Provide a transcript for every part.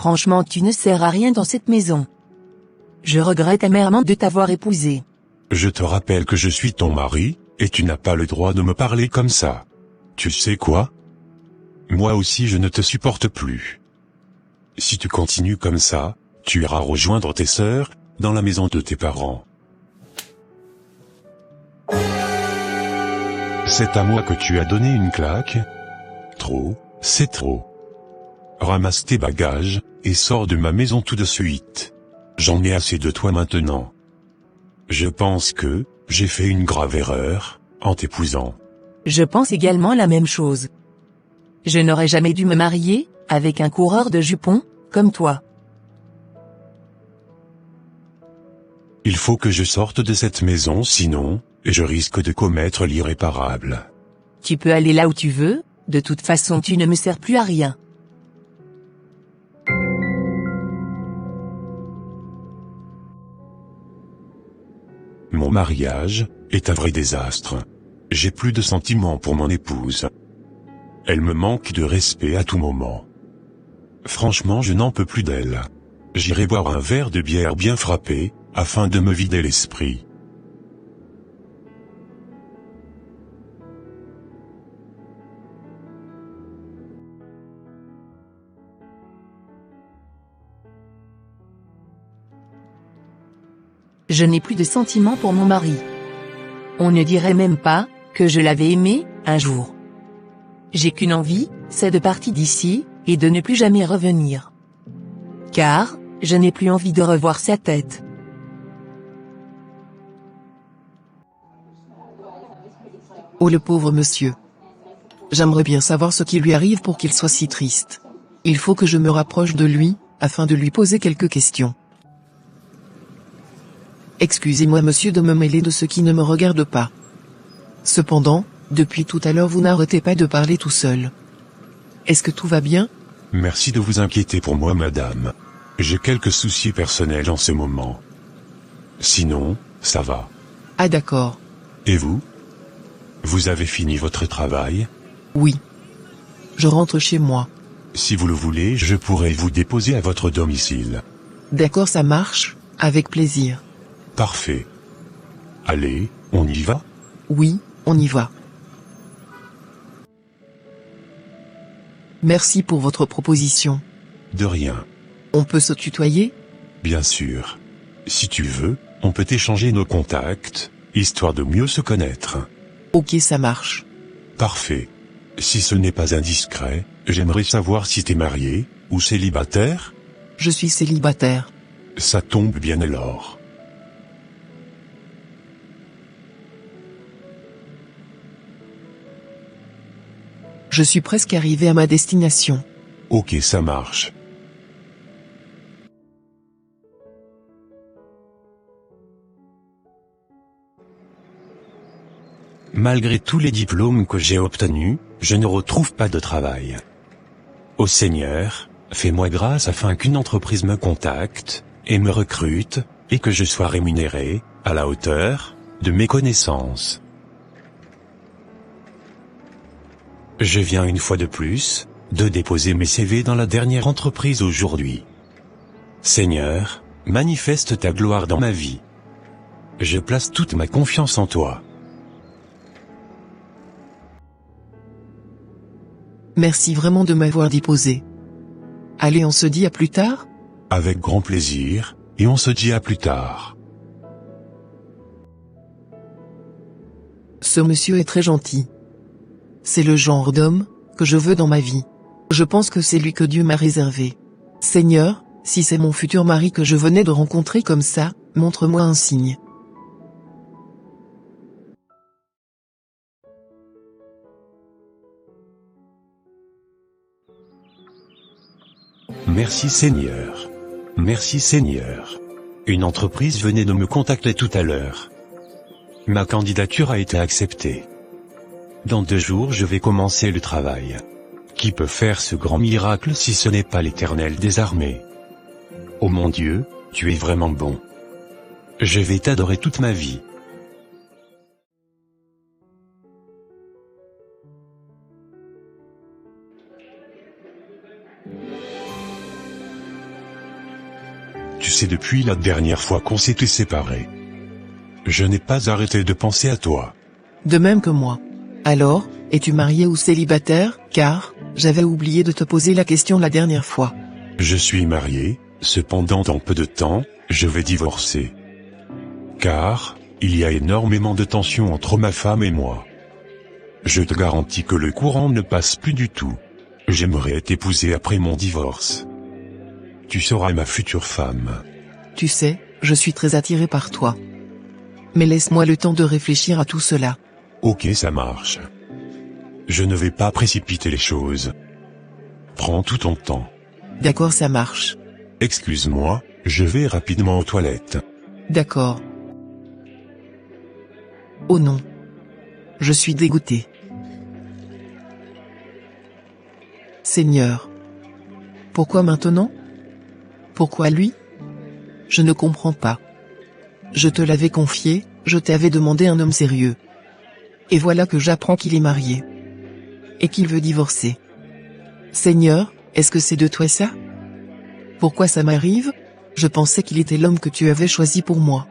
Franchement, tu ne sers à rien dans cette maison. Je regrette amèrement de t'avoir épousé. Je te rappelle que je suis ton mari, et tu n'as pas le droit de me parler comme ça. Tu sais quoi? Moi aussi je ne te supporte plus. Si tu continues comme ça, tu iras rejoindre tes sœurs, dans la maison de tes parents. C'est à moi que tu as donné une claque? Trop, c'est trop. Ramasse tes bagages, et sors de ma maison tout de suite. J'en ai assez de toi maintenant. Je pense que, j'ai fait une grave erreur, en t'épousant. Je pense également la même chose. Je n'aurais jamais dû me marier, avec un coureur de jupons, comme toi. Il faut que je sorte de cette maison sinon, je risque de commettre l'irréparable. Tu peux aller là où tu veux, de toute façon tu ne me sers plus à rien. Mon mariage est un vrai désastre. J'ai plus de sentiments pour mon épouse. Elle me manque de respect à tout moment. Franchement, je n'en peux plus d'elle. J'irai boire un verre de bière bien frappé, afin de me vider l'esprit. Je n'ai plus de sentiments pour mon mari. On ne dirait même pas que je l'avais aimé un jour. J'ai qu'une envie, c'est de partir d'ici, et de ne plus jamais revenir. Car, je n'ai plus envie de revoir sa tête. Oh le pauvre monsieur. J'aimerais bien savoir ce qui lui arrive pour qu'il soit si triste. Il faut que je me rapproche de lui, afin de lui poser quelques questions. Excusez-moi monsieur de me mêler de ce qui ne me regarde pas. Cependant, depuis tout à l'heure vous n'arrêtez pas de parler tout seul. Est-ce que tout va bien? Merci de vous inquiéter pour moi, madame. J'ai quelques soucis personnels en ce moment. Sinon, ça va. Ah d'accord. Et vous? Vous avez fini votre travail? Oui. Je rentre chez moi. Si vous le voulez, je pourrai vous déposer à votre domicile. D'accord, ça marche, avec plaisir. Parfait. Allez, on y va? Oui, on y va. Merci pour votre proposition. De rien. On peut se tutoyer? Bien sûr. Si tu veux, on peut échanger nos contacts, histoire de mieux se connaître. Ok, ça marche. Parfait. Si ce n'est pas indiscret, j'aimerais savoir si t'es marié, ou célibataire? Je suis célibataire. Ça tombe bien alors. Je suis presque arrivé à ma destination. Ok, ça marche. Malgré tous les diplômes que j'ai obtenus, je ne retrouve pas de travail. Ô Seigneur, fais-moi grâce afin qu'une entreprise me contacte, et me recrute, et que je sois rémunéré, à la hauteur, de mes connaissances. Je viens une fois de plus, de déposer mes CV dans la dernière entreprise aujourd'hui. Seigneur, manifeste ta gloire dans ma vie. Je place toute ma confiance en toi. Merci vraiment de m'avoir déposé. Allez, on se dit à plus tard? Avec grand plaisir, et on se dit à plus tard. Ce monsieur est très gentil. C'est le genre d'homme que je veux dans ma vie. Je pense que c'est lui que Dieu m'a réservé. Seigneur, si c'est mon futur mari que je venais de rencontrer comme ça, montre-moi un signe. Merci Seigneur. Merci Seigneur. Une entreprise venait de me contacter tout à l'heure. Ma candidature a été acceptée. Dans 2 jours je vais commencer le travail. Qui peut faire ce grand miracle si ce n'est pas l'Éternel des armées? Oh mon Dieu, tu es vraiment bon. Je vais t'adorer toute ma vie. Tu sais, depuis la dernière fois qu'on s'était séparés, je n'ai pas arrêté de penser à toi. De même que moi. Alors, es-tu marié ou célibataire, car, j'avais oublié de te poser la question la dernière fois. Je suis marié, cependant dans peu de temps, je vais divorcer. Car, il y a énormément de tensions entre ma femme et moi. Je te garantis que le courant ne passe plus du tout. J'aimerais t'épouser après mon divorce. Tu seras ma future femme. Tu sais, je suis très attiré par toi. Mais laisse-moi le temps de réfléchir à tout cela. Ok, ça marche. Je ne vais pas précipiter les choses. Prends tout ton temps. D'accord, ça marche. Excuse-moi, je vais rapidement aux toilettes. D'accord. Oh non. Je suis dégoûté. Seigneur. Pourquoi maintenant? Pourquoi lui? Je ne comprends pas. Je te l'avais confié, je t'avais demandé un homme sérieux. Et voilà que j'apprends qu'il est marié. Et qu'il veut divorcer. Seigneur, est-ce que c'est de toi ça? Pourquoi ça m'arrive? Je pensais qu'il était l'homme que tu avais choisi pour moi.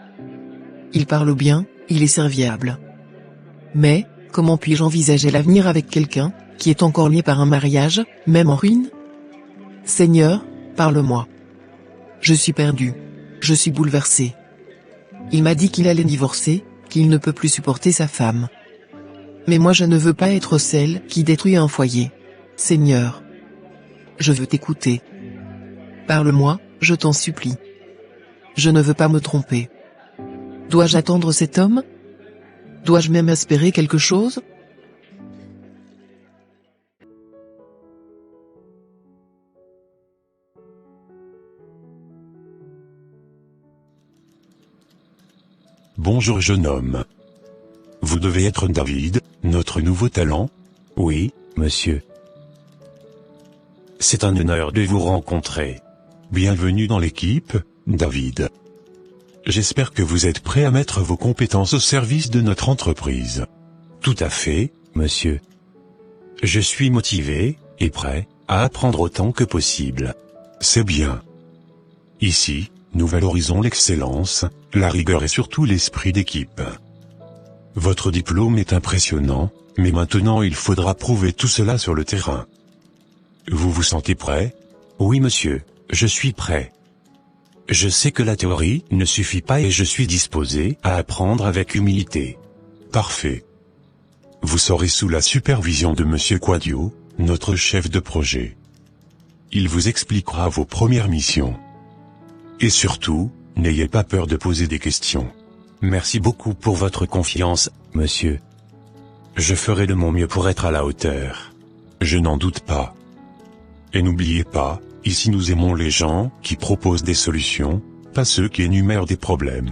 Il parle bien, il est serviable. Mais, comment puis-je envisager l'avenir avec quelqu'un, qui est encore lié par un mariage, même en ruine? Seigneur, parle-moi. Je suis perdu. Je suis bouleversé. Il m'a dit qu'il allait divorcer, qu'il ne peut plus supporter sa femme. Mais moi je ne veux pas être celle qui détruit un foyer. Seigneur. Je veux t'écouter. Parle-moi, je t'en supplie. Je ne veux pas me tromper. Dois-je attendre cet homme? Dois-je même espérer quelque chose? Bonjour jeune homme. Vous devez être David, notre nouveau talent? Oui, monsieur. C'est un honneur de vous rencontrer. Bienvenue dans l'équipe, David. J'espère que vous êtes prêt à mettre vos compétences au service de notre entreprise. Tout à fait, monsieur. Je suis motivé, et prêt, à apprendre autant que possible. C'est bien. Ici, nous valorisons l'excellence, la rigueur et surtout l'esprit d'équipe. Votre diplôme est impressionnant, mais maintenant il faudra prouver tout cela sur le terrain. Vous vous sentez prêt? Oui monsieur, je suis prêt. Je sais que la théorie ne suffit pas et je suis disposé à apprendre avec humilité. Parfait. Vous serez sous la supervision de Monsieur Quadio, notre chef de projet. Il vous expliquera vos premières missions. Et surtout, n'ayez pas peur de poser des questions. Merci beaucoup pour votre confiance, monsieur. Je ferai de mon mieux pour être à la hauteur. Je n'en doute pas. Et n'oubliez pas, ici nous aimons les gens qui proposent des solutions, pas ceux qui énumèrent des problèmes.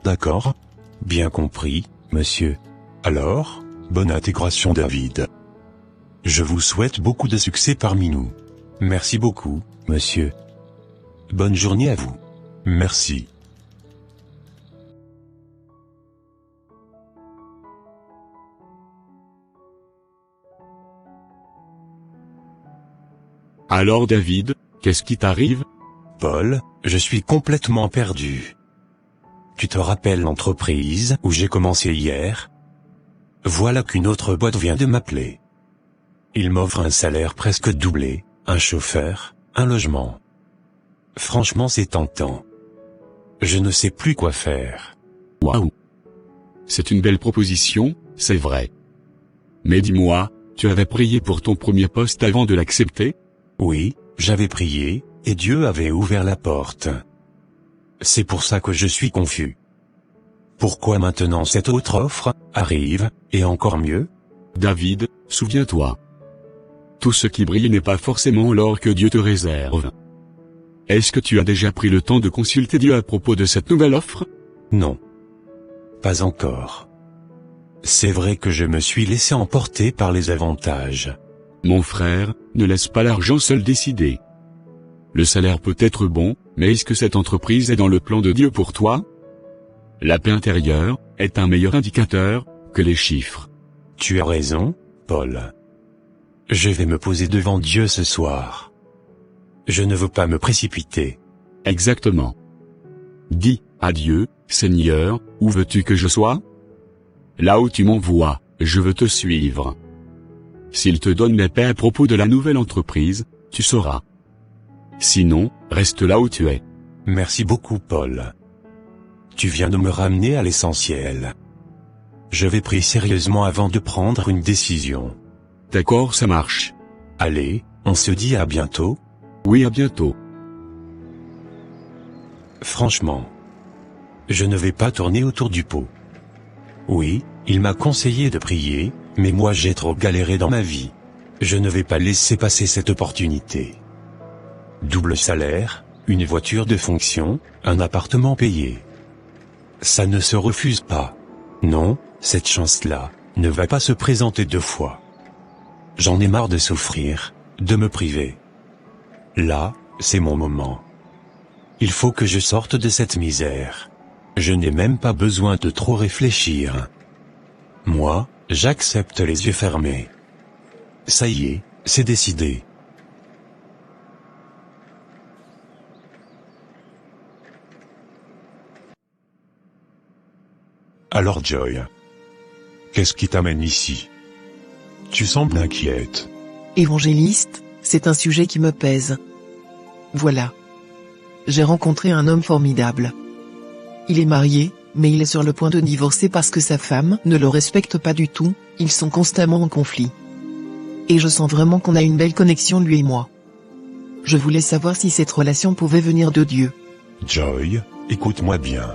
D'accord? Bien compris, monsieur. Alors, bonne intégration David. Je vous souhaite beaucoup de succès parmi nous. Merci beaucoup, monsieur. Bonne journée à vous. Merci. Alors David, qu'est-ce qui t'arrive? Paul, je suis complètement perdu. Tu te rappelles l'entreprise où j'ai commencé hier? Voilà qu'une autre boîte vient de m'appeler. Il m'offre un salaire presque doublé, un chauffeur, un logement. Franchement c'est tentant. Je ne sais plus quoi faire. Waouh! C'est une belle proposition, c'est vrai. Mais dis-moi, tu avais prié pour ton premier poste avant de l'accepter? Oui, j'avais prié, et Dieu avait ouvert la porte. C'est pour ça que je suis confus. Pourquoi maintenant cette autre offre arrive, et encore mieux? David, souviens-toi. Tout ce qui brille n'est pas forcément l'or que Dieu te réserve. Est-ce que tu as déjà pris le temps de consulter Dieu à propos de cette nouvelle offre? Non. Pas encore. C'est vrai que je me suis laissé emporter par les avantages. Mon frère, ne laisse pas l'argent seul décider. Le salaire peut être bon, mais est-ce que cette entreprise est dans le plan de Dieu pour toi? La paix intérieure est un meilleur indicateur que les chiffres. Tu as raison, Paul. Je vais me poser devant Dieu ce soir. Je ne veux pas me précipiter. Exactement. Dis, à Dieu, Seigneur, où veux-tu que je sois? Là où tu m'envoies, je veux te suivre. S'il te donne les paix à propos de la nouvelle entreprise, tu sauras. Sinon, reste là où tu es. Merci beaucoup Paul. Tu viens de me ramener à l'essentiel. Je vais prier sérieusement avant de prendre une décision. D'accord, ça marche. Allez, on se dit à bientôt. Oui, à bientôt. Franchement, je ne vais pas tourner autour du pot. Oui, il m'a conseillé de prier, mais moi j'ai trop galéré dans ma vie. Je ne vais pas laisser passer cette opportunité. Double salaire, une voiture de fonction, un appartement payé. Ça ne se refuse pas. Non, cette chance-là ne va pas se présenter deux fois. J'en ai marre de souffrir, de me priver. Là, c'est mon moment. Il faut que je sorte de cette misère. Je n'ai même pas besoin de trop réfléchir. Moi, j'accepte les yeux fermés. Ça y est, c'est décidé. Alors Joy, qu'est-ce qui t'amène ici? Tu sembles inquiète. Évangéliste, c'est un sujet qui me pèse. Voilà. J'ai rencontré un homme formidable. Il est marié, mais il est sur le point de divorcer parce que sa femme ne le respecte pas du tout, ils sont constamment en conflit. Et je sens vraiment qu'on a une belle connexion lui et moi. Je voulais savoir si cette relation pouvait venir de Dieu. Joy, écoute-moi bien.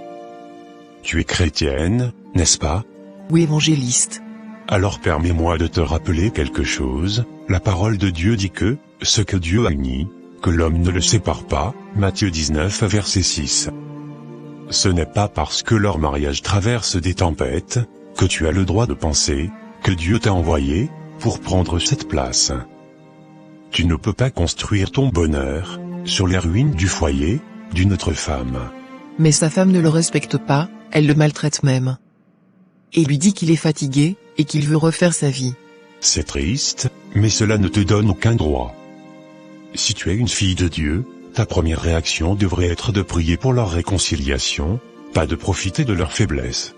Tu es chrétienne, n'est-ce pas? Oui, évangéliste. Alors permets-moi de te rappeler quelque chose. La parole de Dieu dit que, ce que Dieu a uni, que l'homme ne le sépare pas, Matthieu 19 verset 6. Ce n'est pas parce que leur mariage traverse des tempêtes, que tu as le droit de penser, que Dieu t'a envoyé, pour prendre cette place. Tu ne peux pas construire ton bonheur, sur les ruines du foyer, d'une autre femme. Mais sa femme ne le respecte pas, elle le maltraite même. Et lui dit qu'il est fatigué, et qu'il veut refaire sa vie. C'est triste, mais cela ne te donne aucun droit. Si tu es une fille de Dieu, ta première réaction devrait être de prier pour leur réconciliation, pas de profiter de leur faiblesse.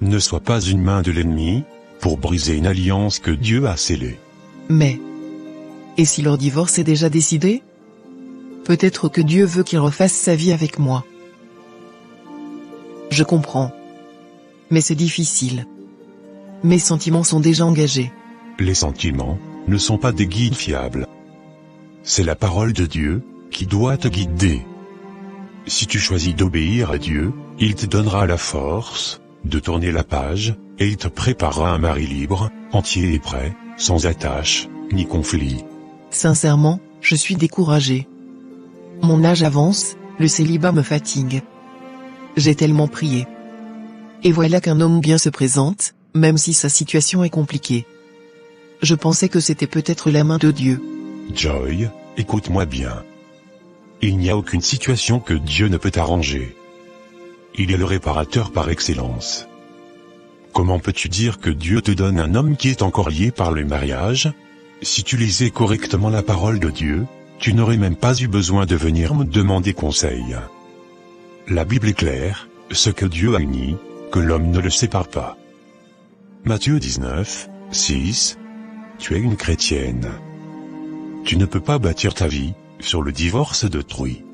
Ne sois pas une main de l'ennemi, pour briser une alliance que Dieu a scellée. Mais, et si leur divorce est déjà décidé? Peut-être que Dieu veut qu'il refasse sa vie avec moi. Je comprends. Mais c'est difficile. Mes sentiments sont déjà engagés. Les sentiments ne sont pas des guides fiables. C'est la parole de Dieu qui doit te guider. Si tu choisis d'obéir à Dieu, il te donnera la force de tourner la page, et il te préparera un mari libre, entier et prêt, sans attache, ni conflit. Sincèrement, je suis découragé. Mon âge avance, le célibat me fatigue. J'ai tellement prié. Et voilà qu'un homme bien se présente, même si sa situation est compliquée. Je pensais que c'était peut-être la main de Dieu. Joy, écoute-moi bien. Il n'y a aucune situation que Dieu ne peut arranger. Il est le réparateur par excellence. Comment peux-tu dire que Dieu te donne un homme qui est encore lié par le mariage? Si tu lisais correctement la parole de Dieu, tu n'aurais même pas eu besoin de venir me demander conseil. La Bible est claire, ce que Dieu a uni, que l'homme ne le sépare pas. Matthieu 19, 6. Tu es une chrétienne. Tu ne peux pas bâtir ta vie sur le divorce d'autrui.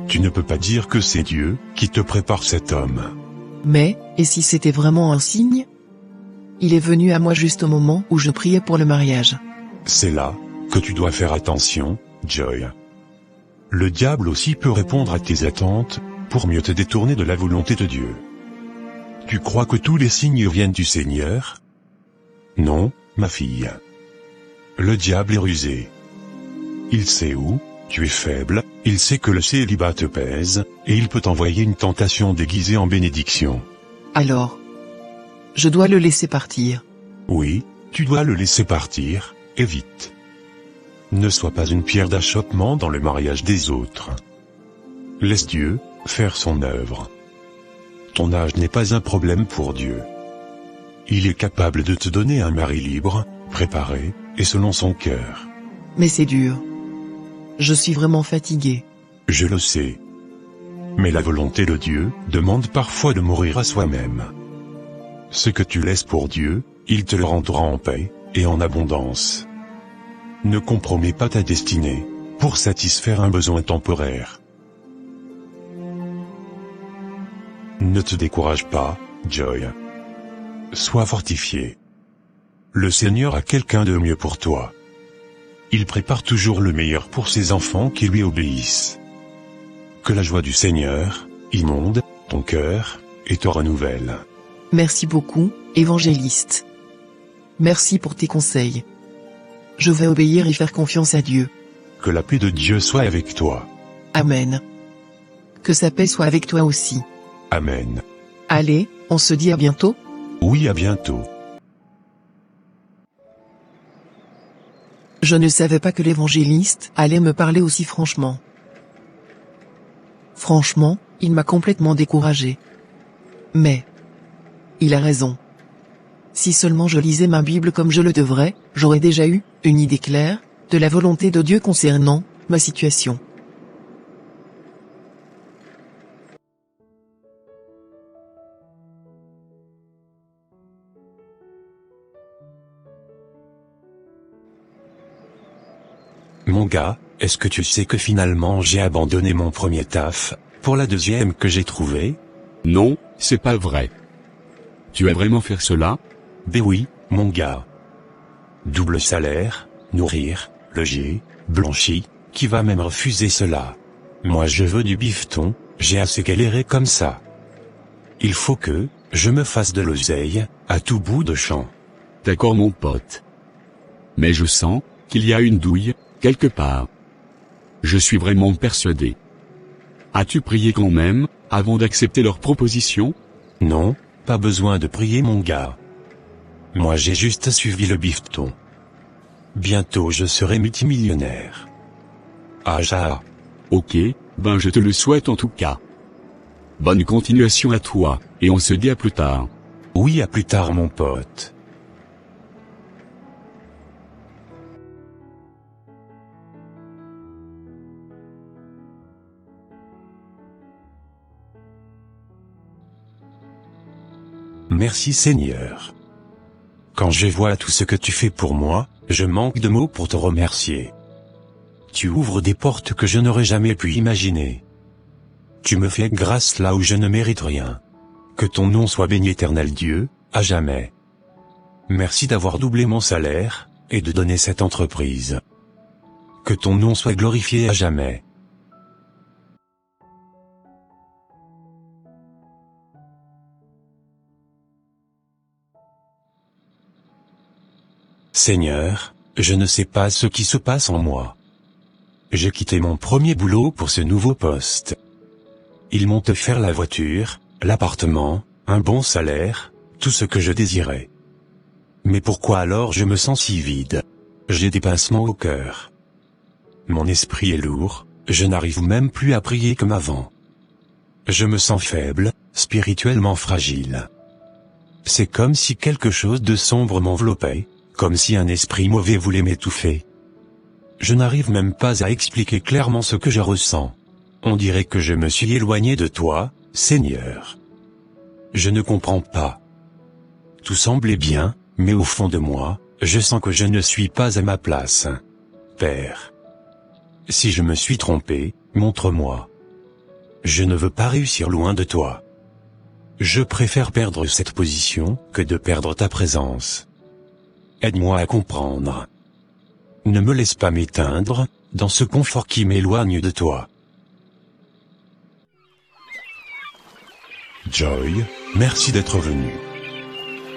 Tu ne peux pas dire que c'est Dieu qui te prépare cet homme. Mais, et si c'était vraiment un signe? Il est venu à moi juste au moment où je priais pour le mariage. C'est là que tu dois faire attention, Joy. Le diable aussi peut répondre à tes attentes, pour mieux te détourner de la volonté de Dieu. Tu crois que tous les signes viennent du Seigneur? Non, ma fille. Le diable est rusé. Il sait où tu es faible, il sait que le célibat te pèse, et il peut t'envoyer une tentation déguisée en bénédiction. Alors, je dois le laisser partir. Oui, tu dois le laisser partir, et vite. Ne sois pas une pierre d'achoppement dans le mariage des autres. Laisse Dieu faire son œuvre. Ton âge n'est pas un problème pour Dieu. Il est capable de te donner un mari libre, préparé, et selon son cœur. Mais c'est dur. Je suis vraiment fatigué. Je le sais. Mais la volonté de Dieu demande parfois de mourir à soi-même. Ce que tu laisses pour Dieu, il te le rendra en paix, et en abondance. Ne compromets pas ta destinée, pour satisfaire un besoin temporaire. Ne te décourage pas, Joy. Sois fortifié. Le Seigneur a quelqu'un de mieux pour toi. Il prépare toujours le meilleur pour ses enfants qui lui obéissent. Que la joie du Seigneur inonde ton cœur et te renouvelle. Merci beaucoup, évangéliste. Merci pour tes conseils. Je vais obéir et faire confiance à Dieu. Que la paix de Dieu soit avec toi. Amen. Que sa paix soit avec toi aussi. Amen. Allez, on se dit à bientôt? Oui, à bientôt. Je ne savais pas que l'évangéliste allait me parler aussi franchement. Franchement, il m'a complètement découragé. Mais il a raison. Si seulement je lisais ma Bible comme je le devrais, j'aurais déjà eu une idée claire de la volonté de Dieu concernant ma situation. Mon gars, est-ce que tu sais que finalement j'ai abandonné mon premier taf, pour la deuxième que j'ai trouvée? Non, c'est pas vrai. Tu vas vraiment faire cela? Ben oui, mon gars. Double salaire, nourrir, loger, blanchi, qui va même refuser cela? Moi je veux du bifton, j'ai assez galéré comme ça. Il faut que je me fasse de l'oseille, à tout bout de champ. D'accord mon pote. Mais je sens qu'il y a une douille, quelque part. Je suis vraiment persuadé. As-tu prié quand même, avant d'accepter leur proposition? Non, pas besoin de prier mon gars. Moi j'ai juste suivi le bifton. Bientôt je serai multimillionnaire. Ah ja. Ok, ben je te le souhaite en tout cas. Bonne continuation à toi, et on se dit à plus tard. Oui, à plus tard mon pote. Merci Seigneur. Quand je vois tout ce que tu fais pour moi, je manque de mots pour te remercier. Tu ouvres des portes que je n'aurais jamais pu imaginer. Tu me fais grâce là où je ne mérite rien. Que ton nom soit béni éternel Dieu, à jamais. Merci d'avoir doublé mon salaire, et de donner cette entreprise. Que ton nom soit glorifié à jamais. Seigneur, je ne sais pas ce qui se passe en moi. J'ai quitté mon premier boulot pour ce nouveau poste. Ils m'ont offert la voiture, l'appartement, un bon salaire, tout ce que je désirais. Mais pourquoi alors je me sens si vide? J'ai des pincements au cœur. Mon esprit est lourd, je n'arrive même plus à prier comme avant. Je me sens faible, spirituellement fragile. C'est comme si quelque chose de sombre m'enveloppait, comme si un esprit mauvais voulait m'étouffer. Je n'arrive même pas à expliquer clairement ce que je ressens. On dirait que je me suis éloigné de toi, Seigneur. Je ne comprends pas. Tout semblait bien, mais au fond de moi, je sens que je ne suis pas à ma place. Père. Si je me suis trompé, montre-moi. Je ne veux pas réussir loin de toi. Je préfère perdre cette position que de perdre ta présence. Aide-moi à comprendre. Ne me laisse pas m'éteindre, dans ce confort qui m'éloigne de toi. Joy, merci d'être venu.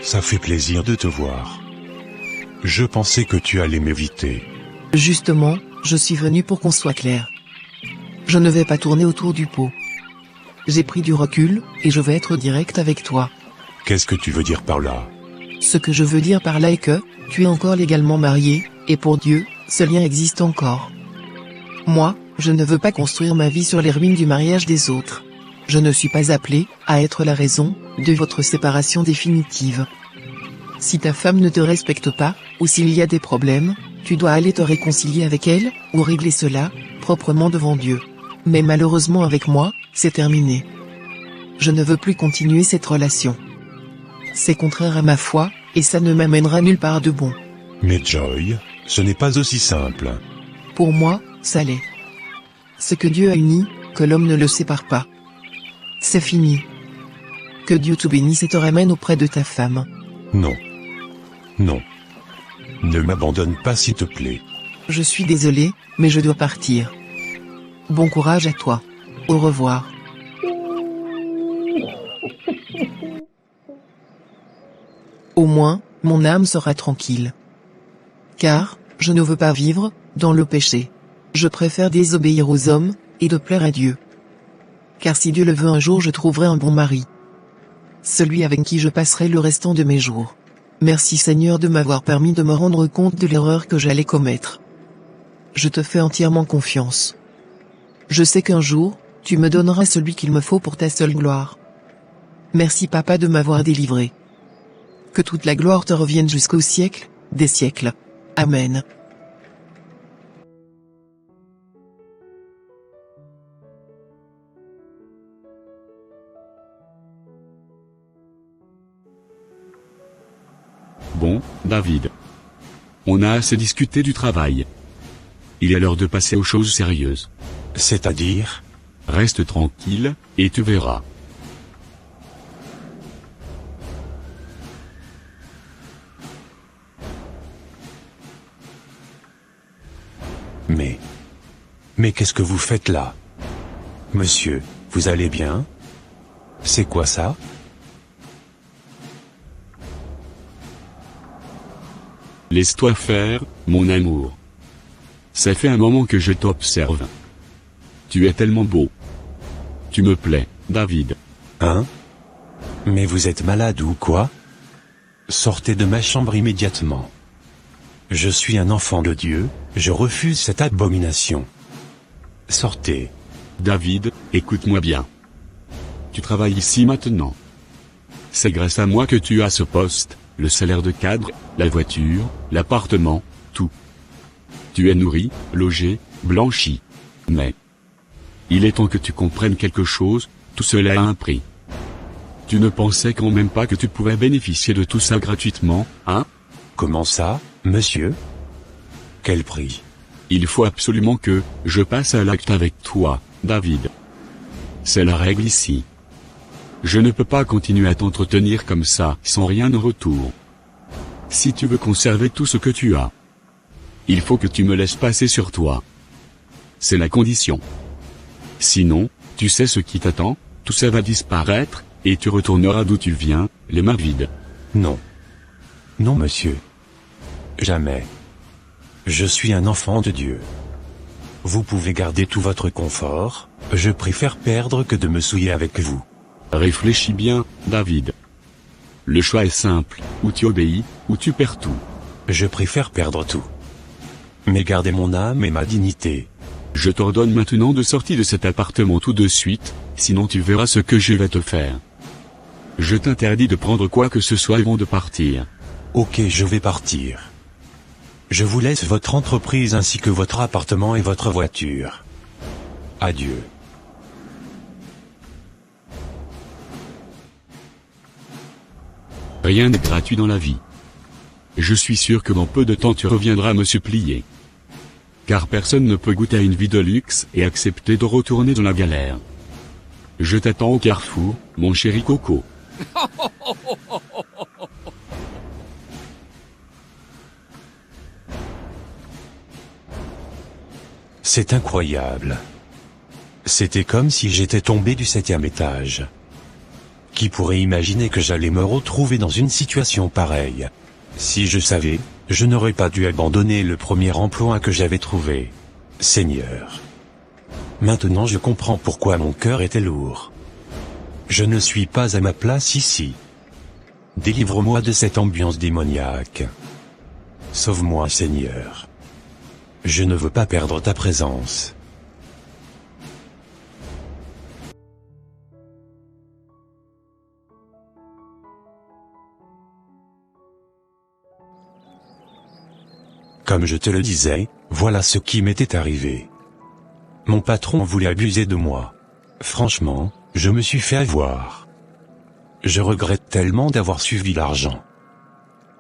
Ça fait plaisir de te voir. Je pensais que tu allais m'éviter. Justement, je suis venu pour qu'on soit clair. Je ne vais pas tourner autour du pot. J'ai pris du recul, et je vais être direct avec toi. Qu'est-ce que tu veux dire par là? Ce que je veux dire par là est que, tu es encore légalement marié, et pour Dieu, ce lien existe encore. Moi, je ne veux pas construire ma vie sur les ruines du mariage des autres. Je ne suis pas appelé à être la raison de votre séparation définitive. Si ta femme ne te respecte pas, ou s'il y a des problèmes, tu dois aller te réconcilier avec elle, ou régler cela, proprement devant Dieu. Mais malheureusement avec moi, c'est terminé. Je ne veux plus continuer cette relation. C'est contraire à ma foi, et ça ne m'amènera nulle part de bon. Mais Joy, ce n'est pas aussi simple. Pour moi, ça l'est. Ce que Dieu a uni, que l'homme ne le sépare pas. C'est fini. Que Dieu te bénisse et te ramène auprès de ta femme. Non. Non. Ne m'abandonne pas s'il te plaît. Je suis désolé, mais je dois partir. Bon courage à toi. Au revoir. Au moins, mon âme sera tranquille. Car, je ne veux pas vivre dans le péché. Je préfère désobéir aux hommes, et de plaire à Dieu. Car si Dieu le veut un jour je trouverai un bon mari. Celui avec qui je passerai le restant de mes jours. Merci Seigneur de m'avoir permis de me rendre compte de l'erreur que j'allais commettre. Je te fais entièrement confiance. Je sais qu'un jour, tu me donneras celui qu'il me faut pour ta seule gloire. Merci Papa de m'avoir délivré. Que toute la gloire te revienne jusqu'au siècle des siècles. Amen. Bon, David. On a assez discuté du travail. Il est l'heure de passer aux choses sérieuses. C'est-à-dire? Reste tranquille, et tu verras. Mais qu'est-ce que vous faites là? Monsieur, vous allez bien? C'est quoi ça? Laisse-toi faire, mon amour. Ça fait un moment que je t'observe. Tu es tellement beau. Tu me plais, David. Hein? Mais vous êtes malade ou quoi? Sortez de ma chambre immédiatement. Je suis un enfant de Dieu, je refuse cette abomination. Sortez. David, écoute-moi bien. Tu travailles ici maintenant. C'est grâce à moi que tu as ce poste, le salaire de cadre, la voiture, l'appartement, tout. Tu es nourri, logé, blanchi. Mais il est temps que tu comprennes quelque chose, tout cela a un prix. Tu ne pensais quand même pas que tu pouvais bénéficier de tout ça gratuitement, hein? Comment ça, monsieur? Quel prix? Il faut absolument que je passe à l'acte avec toi, David. C'est la règle ici. Je ne peux pas continuer à t'entretenir comme ça, sans rien en retour. Si tu veux conserver tout ce que tu as, il faut que tu me laisses passer sur toi. C'est la condition. Sinon, tu sais ce qui t'attend, tout ça va disparaître, et tu retourneras d'où tu viens, les mains vides. Non. Non, monsieur. Jamais. Je suis un enfant de Dieu. Vous pouvez garder tout votre confort, je préfère perdre que de me souiller avec vous. Réfléchis bien, David. Le choix est simple, ou tu obéis, ou tu perds tout. Je préfère perdre tout. Mais gardez mon âme et ma dignité. Je t'ordonne maintenant de sortir de cet appartement tout de suite, sinon tu verras ce que je vais te faire. Je t'interdis de prendre quoi que ce soit avant de partir. Ok, je vais partir. Je vous laisse votre entreprise ainsi que votre appartement et votre voiture. Adieu. Rien n'est gratuit dans la vie. Je suis sûr que dans peu de temps tu reviendras me supplier. Car personne ne peut goûter à une vie de luxe et accepter de retourner dans la galère. Je t'attends au carrefour, mon chéri Coco. C'est incroyable. C'était comme si j'étais tombé du 7e étage. Qui pourrait imaginer que j'allais me retrouver dans une situation pareille? Si je savais, je n'aurais pas dû abandonner le premier emploi que j'avais trouvé. Seigneur. Maintenant je comprends pourquoi mon cœur était lourd. Je ne suis pas à ma place ici. Délivre-moi de cette ambiance démoniaque. Sauve-moi, Seigneur. Je ne veux pas perdre ta présence. Comme je te le disais, voilà ce qui m'était arrivé. Mon patron voulait abuser de moi. Franchement, je me suis fait avoir. Je regrette tellement d'avoir suivi l'argent.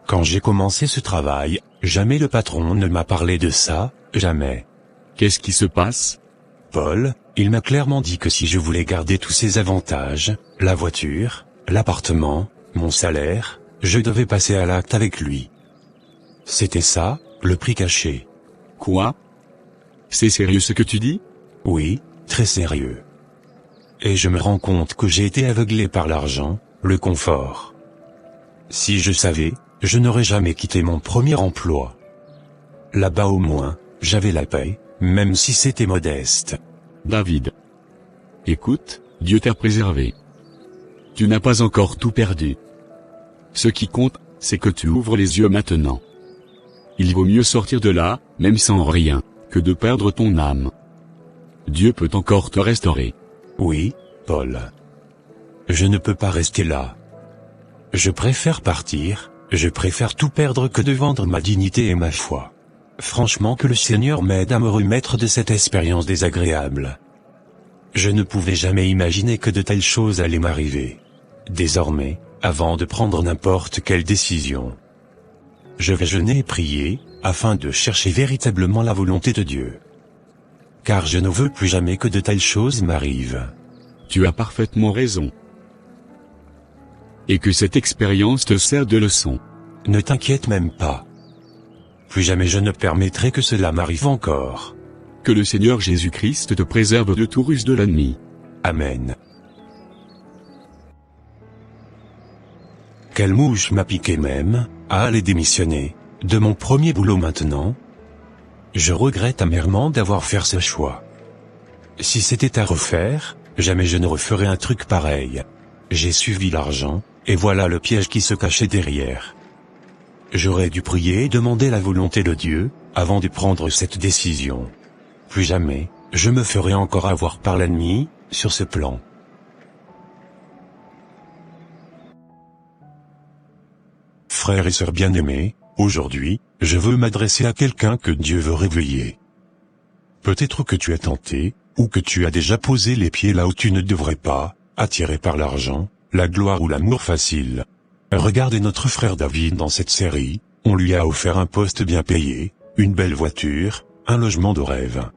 Quand j'ai commencé ce travail, jamais le patron ne m'a parlé de ça, jamais. Qu'est-ce qui se passe? Paul, il m'a clairement dit que si je voulais garder tous ces avantages, la voiture, l'appartement, mon salaire, je devais passer à l'acte avec lui. C'était ça, le prix caché. Quoi? C'est sérieux ce que tu dis? Oui, très sérieux. Et je me rends compte que j'ai été aveuglé par l'argent, le confort. Si je savais, je n'aurais jamais quitté mon premier emploi. Là-bas au moins, j'avais la paix, même si c'était modeste. David. Écoute, Dieu t'a préservé. Tu n'as pas encore tout perdu. Ce qui compte, c'est que tu ouvres les yeux maintenant. Il vaut mieux sortir de là, même sans rien, que de perdre ton âme. Dieu peut encore te restaurer. Oui, Paul. Je ne peux pas rester là. Je préfère partir, je préfère tout perdre que de vendre ma dignité et ma foi. Franchement que le Seigneur m'aide à me remettre de cette expérience désagréable. Je ne pouvais jamais imaginer que de telles choses allaient m'arriver. Désormais, avant de prendre n'importe quelle décision, je vais jeûner et prier, afin de chercher véritablement la volonté de Dieu. Car je ne veux plus jamais que de telles choses m'arrivent. Tu as parfaitement raison. Et que cette expérience te sert de leçon. Ne t'inquiète même pas. Plus jamais je ne permettrai que cela m'arrive encore. Que le Seigneur Jésus-Christ te préserve de tout ruse de l'ennemi. Amen. Quelle mouche m'a piqué même, à aller démissionner, de mon premier boulot maintenant. Je regrette amèrement d'avoir fait ce choix. Si c'était à refaire, jamais je ne referais un truc pareil. J'ai suivi l'argent, et voilà le piège qui se cachait derrière. J'aurais dû prier et demander la volonté de Dieu, avant de prendre cette décision. Plus jamais, je me ferai encore avoir par l'ennemi, sur ce plan. Frères et sœurs bien-aimés, aujourd'hui, je veux m'adresser à quelqu'un que Dieu veut réveiller. Peut-être que tu es tenté, ou que tu as déjà posé les pieds là où tu ne devrais pas, attiré par l'argent, la gloire ou l'amour facile. Regardez notre frère David dans cette série, on lui a offert un poste bien payé, une belle voiture, un logement de rêve.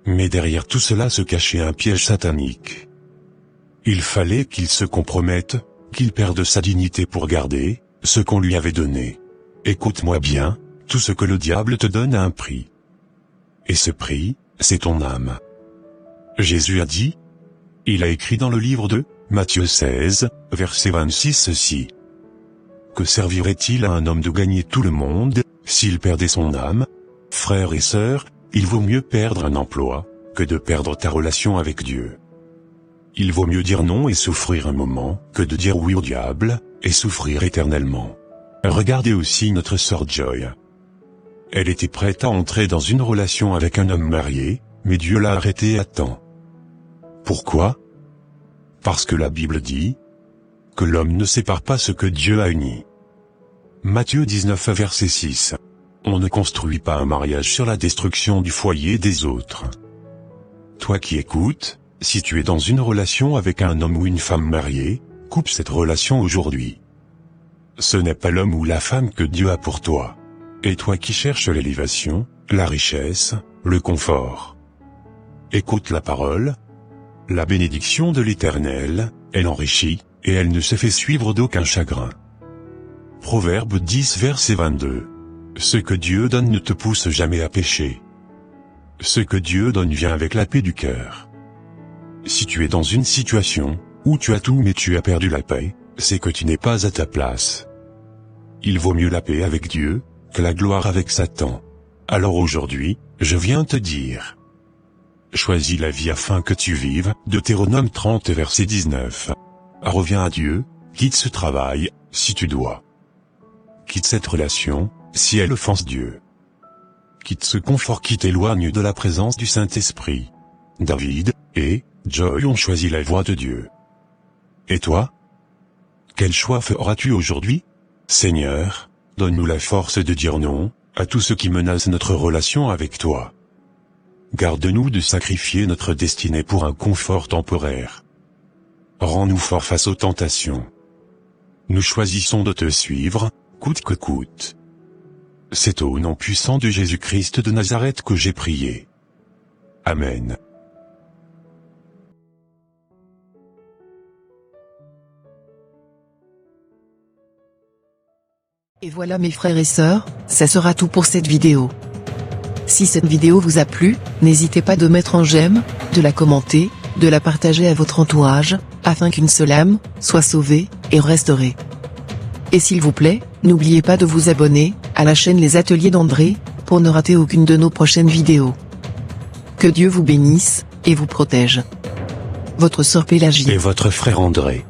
Mais derrière tout cela se cachait un piège satanique. Il fallait qu'il se compromette, qu'il perde sa dignité pour garder ce qu'on lui avait donné. Écoute-moi bien, tout ce que le diable te donne a un prix. Et ce prix, c'est ton âme. Jésus a dit, il a écrit dans le livre de Matthieu 16, verset 26 ceci. Que servirait-il à un homme de gagner tout le monde, s'il perdait son âme? Frères et sœurs, il vaut mieux perdre un emploi, que de perdre ta relation avec Dieu. Il vaut mieux dire non et souffrir un moment, que de dire oui au diable, et souffrir éternellement. Regardez aussi notre sœur Joy. Elle était prête à entrer dans une relation avec un homme marié, mais Dieu l'a arrêtée à temps. Pourquoi? Parce que la Bible dit que l'homme ne sépare pas ce que Dieu a uni. Matthieu 19 verset 6. On ne construit pas un mariage sur la destruction du foyer des autres. Toi qui écoutes, si tu es dans une relation avec un homme ou une femme mariée, coupe cette relation aujourd'hui. Ce n'est pas l'homme ou la femme que Dieu a pour toi. Et toi qui cherches l'élévation, la richesse, le confort. Écoute la parole. La bénédiction de l'Éternel, elle enrichit, et elle ne se fait suivre d'aucun chagrin. Proverbe 10 verset 22. Ce que Dieu donne ne te pousse jamais à pécher. Ce que Dieu donne vient avec la paix du cœur. Si tu es dans une situation où tu as tout mais tu as perdu la paix, c'est que tu n'es pas à ta place. Il vaut mieux la paix avec Dieu que la gloire avec Satan. Alors aujourd'hui, je viens te dire. Choisis la vie afin que tu vives, Deutéronome 30 verset 19. Reviens à Dieu, quitte ce travail, si tu dois. Quitte cette relation, si elle offense Dieu. Quitte ce confort qui t'éloigne de la présence du Saint-Esprit. David et Joy ont choisi la voie de Dieu. Et toi? Quel choix feras-tu aujourd'hui? Seigneur, donne-nous la force de dire non à tout ce qui menace notre relation avec toi. Garde-nous de sacrifier notre destinée pour un confort temporaire. Rends-nous forts face aux tentations. Nous choisissons de te suivre, coûte que coûte. C'est au nom puissant de Jésus-Christ de Nazareth que j'ai prié. Amen. Et voilà mes frères et sœurs, ça sera tout pour cette vidéo. Si cette vidéo vous a plu, n'hésitez pas de mettre un j'aime, de la commenter, de la partager à votre entourage, afin qu'une seule âme soit sauvée et restaurée. Et s'il vous plaît, n'oubliez pas de vous abonner à la chaîne Les Ateliers d'André, pour ne rater aucune de nos prochaines vidéos. Que Dieu vous bénisse et vous protège. Votre sœur Pélagie. Et votre frère André.